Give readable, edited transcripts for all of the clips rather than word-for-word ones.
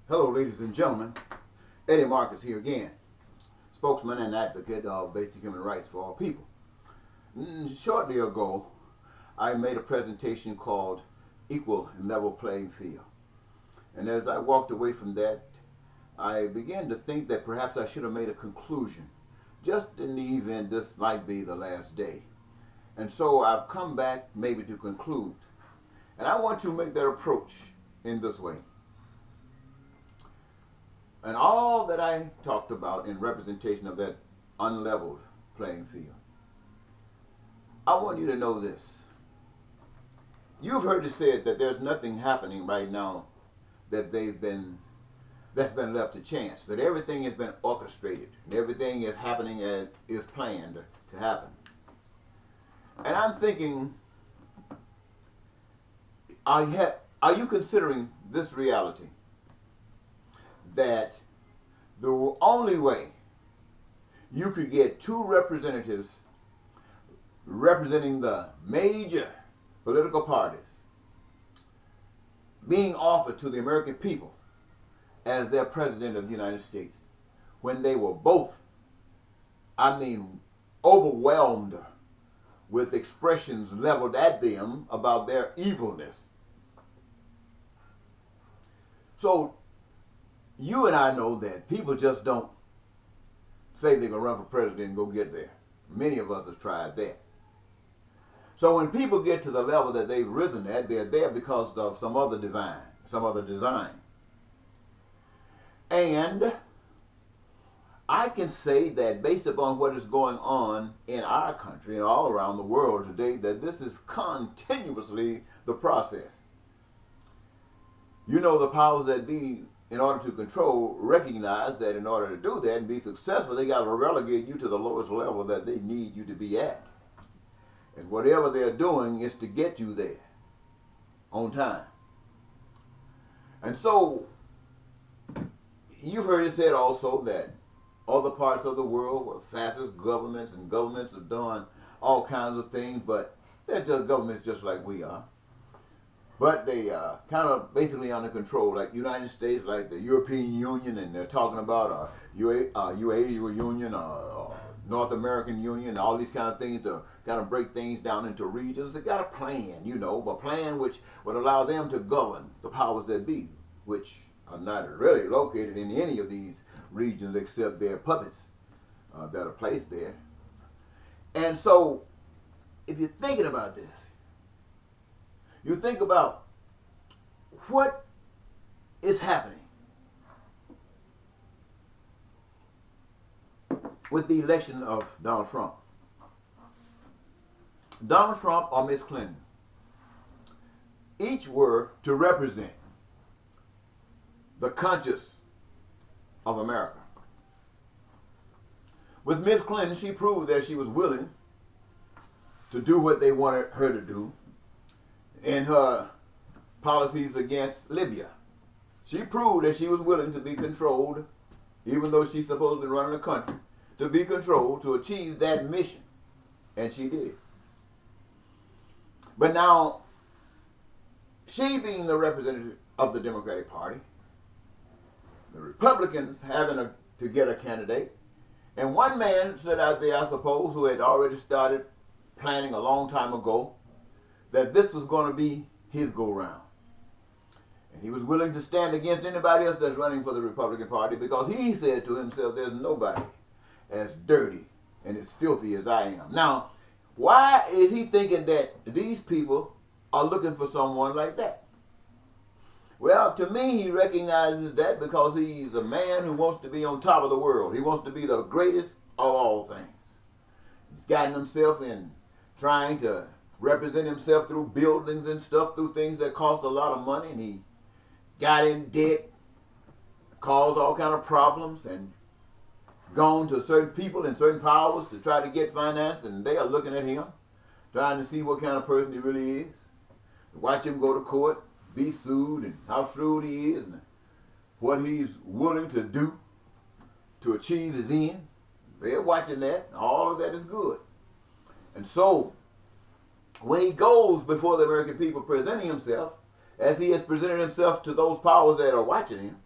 Hello, ladies and gentlemen. Eddie Marcus here again, spokesman and advocate of basic human rights for all people. Shortly ago, I made a presentation called Equal and Level Playing Field. And as I walked away from that, I began to think that perhaps I should have made a conclusion, just in the event this might be the last day. And so I've come back maybe to conclude. And I want to make that approach in this way. And all that I talked about in representation of that unleveled playing field, I want you to know this. You've heard it said that there's nothing happening right now that's been left to chance, that everything has been orchestrated, and everything is happening as is planned to happen. And I'm thinking, are you considering this reality? That the only way you could get two representatives representing the major political parties being offered to the American people as their president of the United States, when they were both, overwhelmed with expressions leveled at them about their evilness. So you and I know that people just don't say they're going to run for president and go get there. Many of us have tried that. So when people get to the level that they've risen at, they're there because of some other design. And I can say that based upon what is going on in our country and all around the world today, that this is continuously the process. You know, the powers that be, in order to control, recognize that in order to do that and be successful, they got to relegate you to the lowest level that they need you to be at. And whatever they're doing is to get you there on time. And so, you've heard it said also that other parts of the world were fascist governments, and governments have done all kinds of things, but they're just governments just like we are. But they are kind of basically under control, like the United States, like the European Union, and they're talking about Eurasia Union, North American Union, all these kind of things to kind of break things down into regions. They got a plan, a plan which would allow them to govern the powers that be, which are not really located in any of these regions except their puppets that are placed there. And so, if you're thinking about this, you think about what is happening with the election of Donald Trump. Donald Trump or Miss Clinton, each were to represent the conscience of America. With Miss Clinton, she proved that she was willing to do what they wanted her to do in her policies against Libya. She proved that she was willing to be controlled, even though she's supposed to be running the country, to be controlled to achieve that mission. And she did it. But now, she being the representative of the Democratic Party, the Republicans having to get a candidate, and one man stood out there, I suppose, who had already started planning a long time ago that this was going to be his go-round. And he was willing to stand against anybody else that's running for the Republican Party, because he said to himself, there's nobody as dirty and as filthy as I am. Now, why is he thinking that these people are looking for someone like that? Well, to me, he recognizes that because he's a man who wants to be on top of the world. He wants to be the greatest of all things. He's gotten himself in trying to represent himself through buildings and stuff, through things that cost a lot of money, and he got in debt, caused all kind of problems, and gone to certain people and certain powers to try to get finance, and they are looking at him, trying to see what kind of person he really is. Watch him go to court, be sued, and how shrewd he is, and what he's willing to do to achieve his ends. They're watching that. All of that is good. And so, when he goes before the American people presenting himself, as he has presented himself to those powers that are watching him,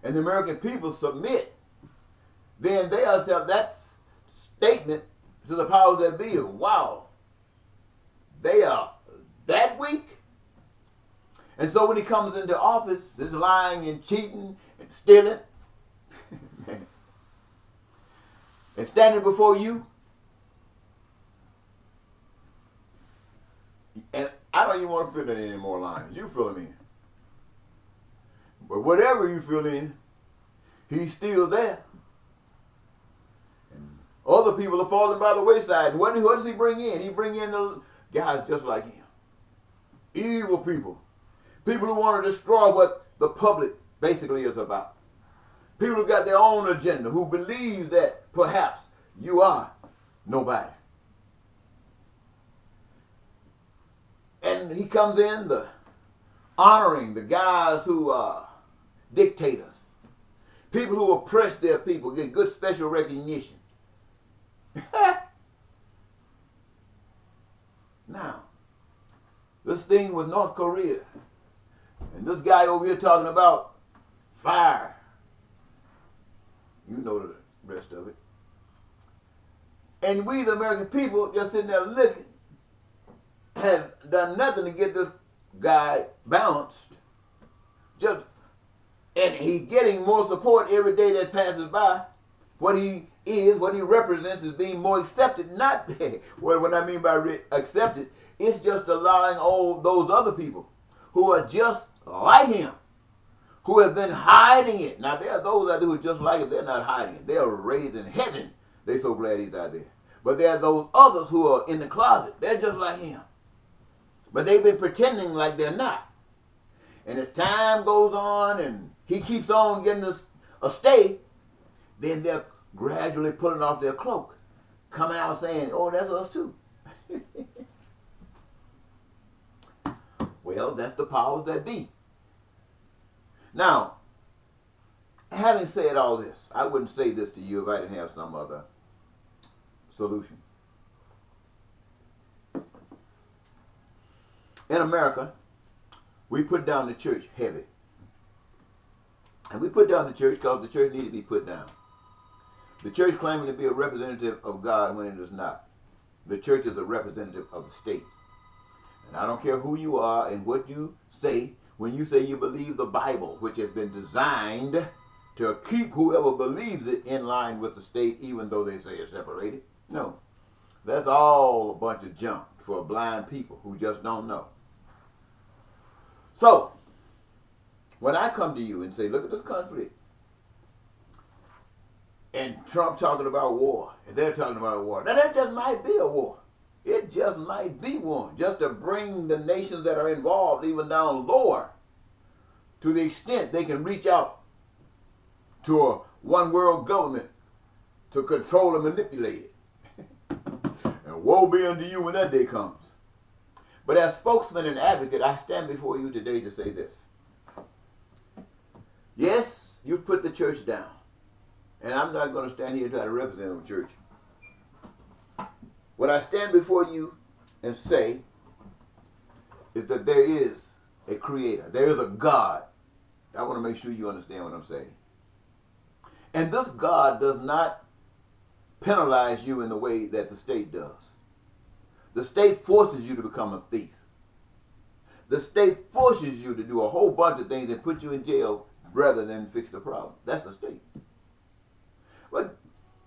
and the American people submit, then they are that statement to the powers that be, wow, they are that weak. And so when he comes into office, is lying and cheating and stealing and standing before you, and I don't even want to fill in any more lines. You fill them in. But whatever you fill in, he's still there. And other people are falling by the wayside. What does he bring in? He bring in the guys just like him. Evil people. People who want to destroy what the public basically is about. People who got their own agenda, who believe that perhaps you are nobody. And he comes in honoring the guys who are dictators. People who oppress their people get good special recognition. Now, this thing with North Korea, and this guy over here talking about fire. You know the rest of it. And we, the American people, just sitting there looking, has done nothing to get this guy balanced. And he's getting more support every day that passes by. What he is, what he represents is being more accepted. Not what I mean by accepted, it's just allowing all those other people who are just like him, who have been hiding it. Now there are those out there who are just like him. They're not hiding it. They are raised in heaven. They're so glad he's out there. But there are those others who are in the closet. They're just like him. But they've been pretending like they're not. And as time goes on and he keeps on getting a stay, then they're gradually pulling off their cloak, coming out saying, oh, that's us too. Well, that's the powers that be. Now, having said all this, I wouldn't say this to you if I didn't have some other solution. In America, we put down the church heavy. And we put down the church because the church needed to be put down. The church claiming to be a representative of God when it is not. The church is a representative of the state. And I don't care who you are and what you say when you say you believe the Bible, which has been designed to keep whoever believes it in line with the state, even though they say it's separated. No, that's all a bunch of junk for blind people who just don't know. So, when I come to you and say, look at this conflict, and Trump talking about war, and they're talking about war, now that just might be a war. It just might be one, just to bring the nations that are involved even down lower to the extent they can reach out to a one world government to control and manipulate it. And woe be unto you when that day comes. But as spokesman and advocate, I stand before you today to say this. Yes, you've put the church down. And I'm not going to stand here and try to represent the church. What I stand before you and say is that there is a creator. There is a God. I want to make sure you understand what I'm saying. And this God does not penalize you in the way that the state does. The state forces you to become a thief. The state forces you to do a whole bunch of things and put you in jail rather than fix the problem. That's the state. But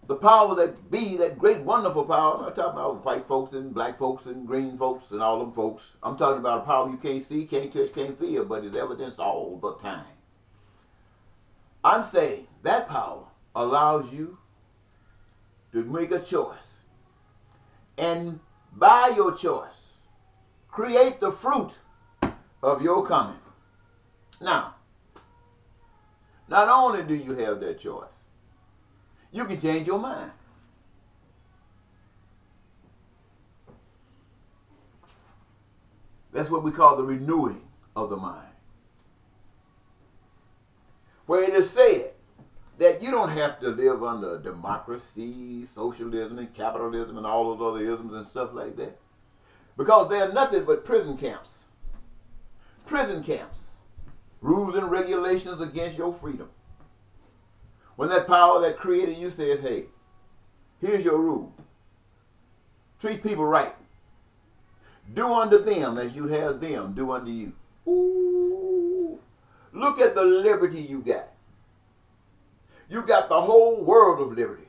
the power that be, that great wonderful power, I'm not talking about white folks and black folks and green folks and all them folks. I'm talking about a power you can't see, can't touch, can't feel, but is evidenced all the time. I'm saying that power allows you to make a choice. And by your choice, create the fruit of your coming. Now, not only do you have that choice, you can change your mind. That's what we call the renewing of the mind. Where it is said that you don't have to live under democracy, socialism, and capitalism, and all those other isms and stuff like that. Because they're nothing but prison camps. Prison camps. Rules and regulations against your freedom. When that power that created you says, hey, here's your rule. Treat people right. Do unto them as you have them do unto you. Ooh. Look at the liberty you got. You got the whole world of liberty.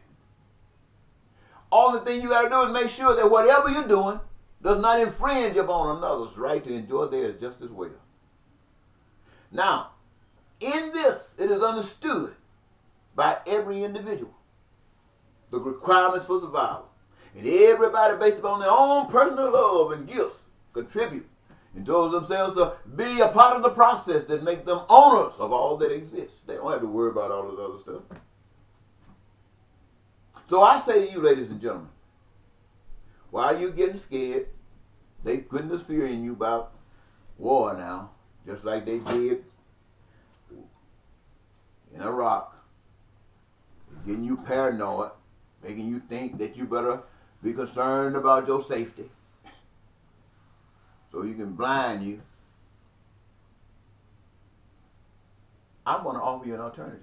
All the thing you got to do is make sure that whatever you're doing does not infringe upon another's right to enjoy theirs just as well. Now, in this, it is understood by every individual the requirements for survival. And everybody, based upon their own personal love and gifts, contribute and those themselves to be a part of the process that makes them owners of all that exists. They don't have to worry about all this other stuff. So I say to you, ladies and gentlemen, why are you getting scared? They putting this fear in you about war now, just like they did in Iraq. They're getting you paranoid, making you think that you better be concerned about your safety so you can blind you. I want to offer you an alternative.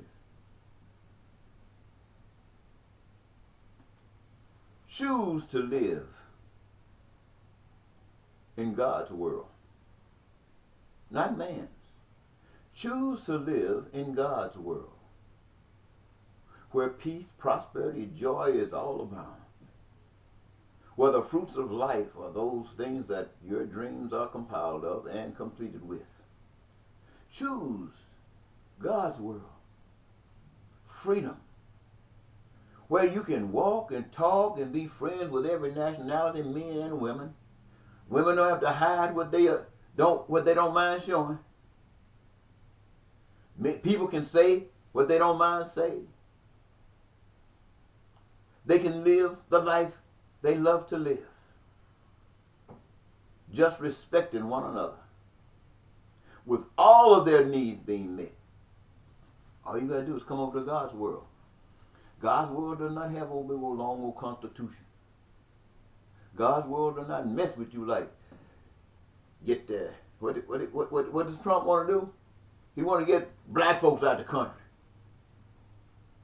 Choose to live in God's world, not man's. Choose to live in God's world, where peace, prosperity, joy is all abound, where the fruits of life are those things that your dreams are compiled of and completed with. Choose God's world, freedom, where you can walk and talk and be friends with every nationality, men and women. Women don't have to hide what they don't mind showing. People can say what they don't mind saying. They can live the life they love to live, just respecting one another, with all of their needs being met. All you got to do is come over to God's world. God's world does not have a long old constitution. God's world does not mess with you like, get there. What does Trump want to do? He want to get black folks out of the country.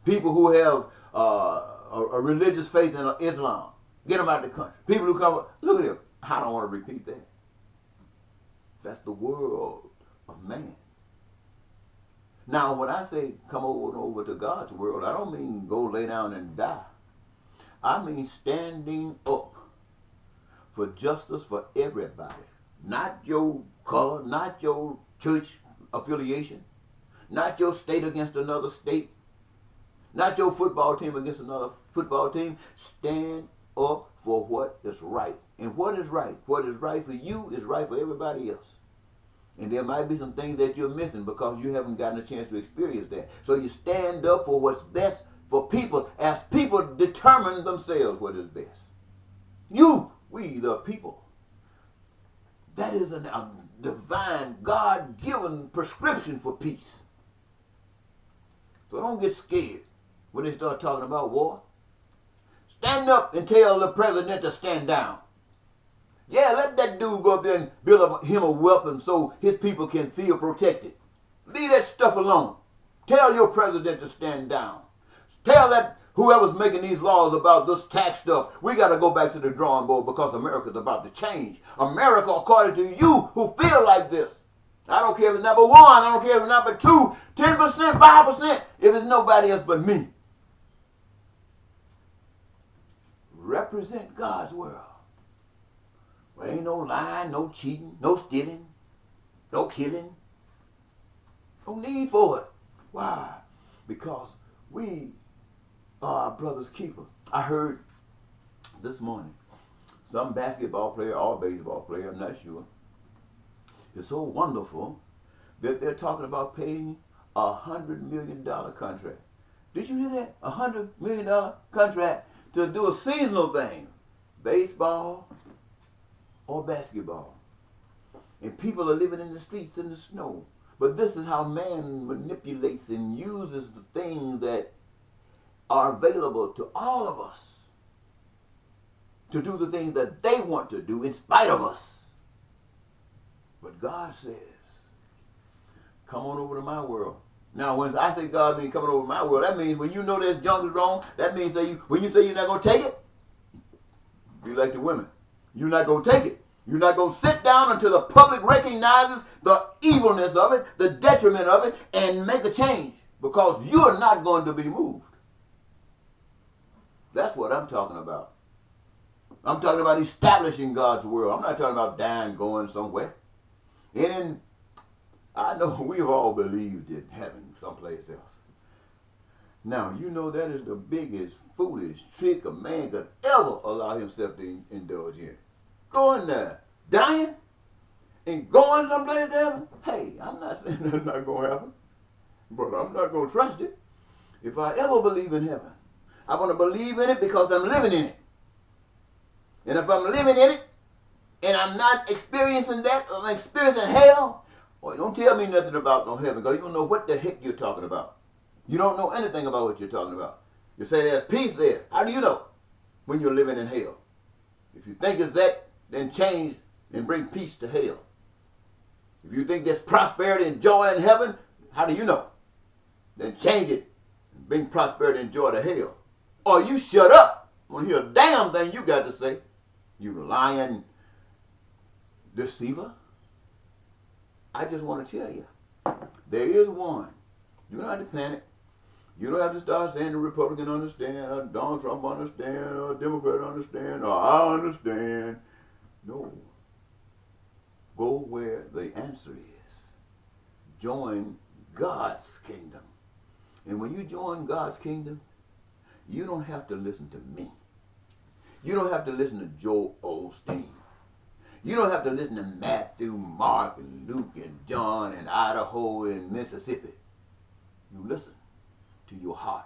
People who have a religious faith in Islam, get them out of the country. People who come, look at him. I don't want to repeat that. That's the world of man. Now, when I say come over to God's world, I don't mean go lay down and die. I mean standing up for justice for everybody. Not your color, not your church affiliation, not your state against another state, not your football team against another football team. Stand up for what is right. And what is right? What is right for you is right for everybody else. And there might be some things that you're missing because you haven't gotten a chance to experience that. So you stand up for what's best for people as people determine themselves what is best. We the people. That is a divine, God-given prescription for peace. So don't get scared when they start talking about war. Stand up and tell the president to stand down. Yeah, let that dude go up there and build him a weapon so his people can feel protected. Leave that stuff alone. Tell your president to stand down. Tell that whoever's making these laws about this tax stuff, we got to go back to the drawing board because America's about to change. America, according to you who feel like this. I don't care if it's number one, I don't care if it's number two, 10%, 5%, if it's nobody else but me. Represent God's world. There ain't no lying, no cheating, no stealing, no killing. No need for it. Why? Because we are our brother's keeper. I heard this morning some basketball player or baseball player, I'm not sure, is so wonderful that they're talking about paying $100 million contract. Did you hear that? $100 million contract to do a seasonal thing. Baseball or basketball. And people are living in the streets in the snow. But this is how man manipulates and uses the things that are available to all of us to do the things that they want to do in spite of us. But God says, come on over to my world. Now, when I say God means coming over to my world, that means when you know this junk is wrong, that means that when you say you're not going to take it, be like the women. You're not going to take it. You're not going to sit down until the public recognizes the evilness of it, the detriment of it, and make a change, because you're not going to be moved. That's what I'm talking about. I'm talking about establishing God's world. I'm not talking about dying, going somewhere. And I know we've all believed in heaven someplace else. Now, you know that is the biggest foolish trick a man could ever allow himself to indulge in. Going there, dying, and going someplace to heaven. Hey, I'm not saying that's not going to happen, but I'm not going to trust it. If I ever believe in heaven, I'm going to believe in it because I'm living in it. And if I'm living in it, and I'm not experiencing that, or I'm experiencing hell, well, don't tell me nothing about no heaven, because you don't know what the heck you're talking about. You don't know anything about what you're talking about. You say there's peace there. How do you know when you're living in hell? If you think it's that, then change and bring peace to hell. If you think there's prosperity and joy in heaven, how do you know? Then change it and bring prosperity and joy to hell. Or you shut up. I want to hear a damn thing you got to say. You lying deceiver. I just want to tell you, there is one. You don't have to panic. You don't have to start saying the Republican understand, or Donald Trump understand, or Democrat understand, or I understand. No. Go where the answer is. Join God's kingdom. And when you join God's kingdom, you don't have to listen to me. You don't have to listen to Joel Osteen. You don't have to listen to Matthew, Mark, and Luke, and John, and Idaho, and Mississippi. You listen to your heart.